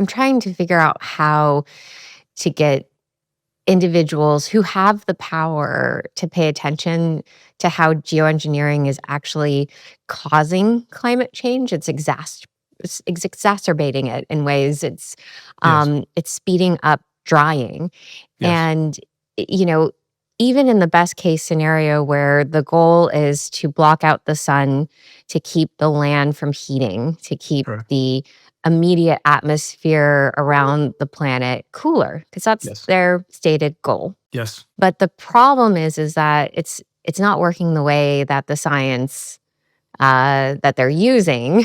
I'm trying to figure out how to get individuals who have the power to pay attention to how geoengineering is actually causing climate change. It's exacerbating it in ways. Yes. It's speeding up drying. Yes. And, you know, even in the best case scenario where the goal is to block out the sun to keep the land from heating, to keep Correct. the immediate atmosphere around the planet cooler, because that's Yes. their stated goal. Yes. But the problem is that it's not working the way that the science that they're using,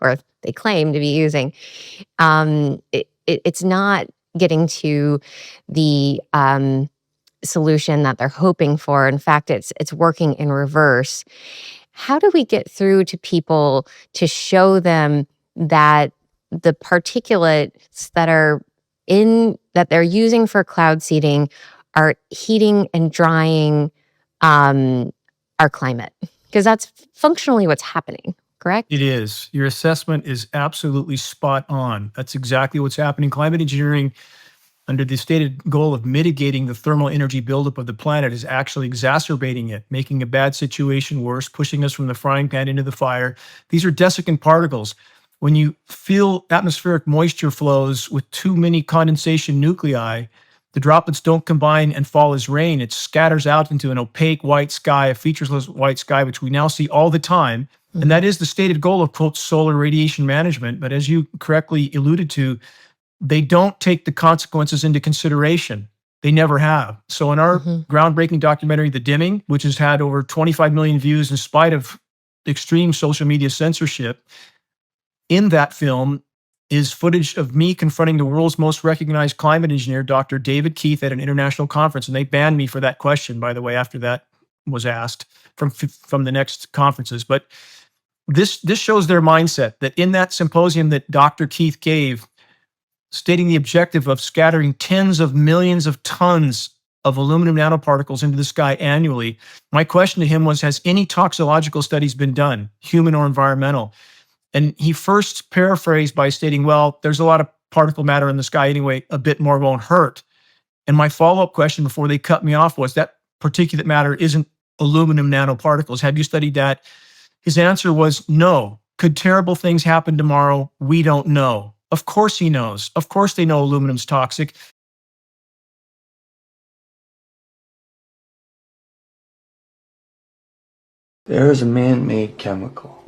or they claim to be using, it's not getting to the solution that they're hoping for. In fact, it's working in reverse. How do we get through to people to show them that the particulates that they're using for cloud seeding are heating and drying our climate? Because that's functionally what's happening, correct? It is. Your assessment is absolutely spot on. That's exactly what's happening. Climate engineering, under the stated goal of mitigating the thermal energy buildup of the planet, is actually exacerbating it, making a bad situation worse, pushing us from the frying pan into the fire. These are desiccant particles. When you feel atmospheric moisture flows with too many condensation nuclei, the droplets don't combine and fall as rain. It scatters out into an opaque white sky, a featureless white sky, which we now see all the time. And that is the stated goal of, quote, solar radiation management. But as you correctly alluded to, they don't take the consequences into consideration. They never have. So in our Mhm. groundbreaking documentary, The Dimming, which has had over 25 million views in spite of extreme social media censorship, in that film is footage of me confronting the world's most recognized climate engineer, Dr. David Keith, at an international conference. And they banned me for that question, by the way, after that was asked from the next conferences. But this shows their mindset, that in that symposium that Dr. Keith gave, stating the objective of scattering tens of millions of tons of aluminum nanoparticles into the sky annually, my question to him was, has any toxicological studies been done, human or environmental? And he first paraphrased by stating, well, there's a lot of particle matter in the sky anyway, a bit more won't hurt. And my follow-up question before they cut me off was, that particulate matter isn't aluminum nanoparticles. Have you studied that? His answer was no. Could terrible things happen tomorrow? We don't know. Of course he knows. Of course they know aluminum's toxic. There is a man-made chemical.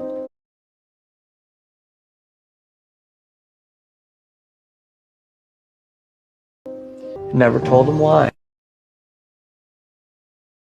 Never told him why.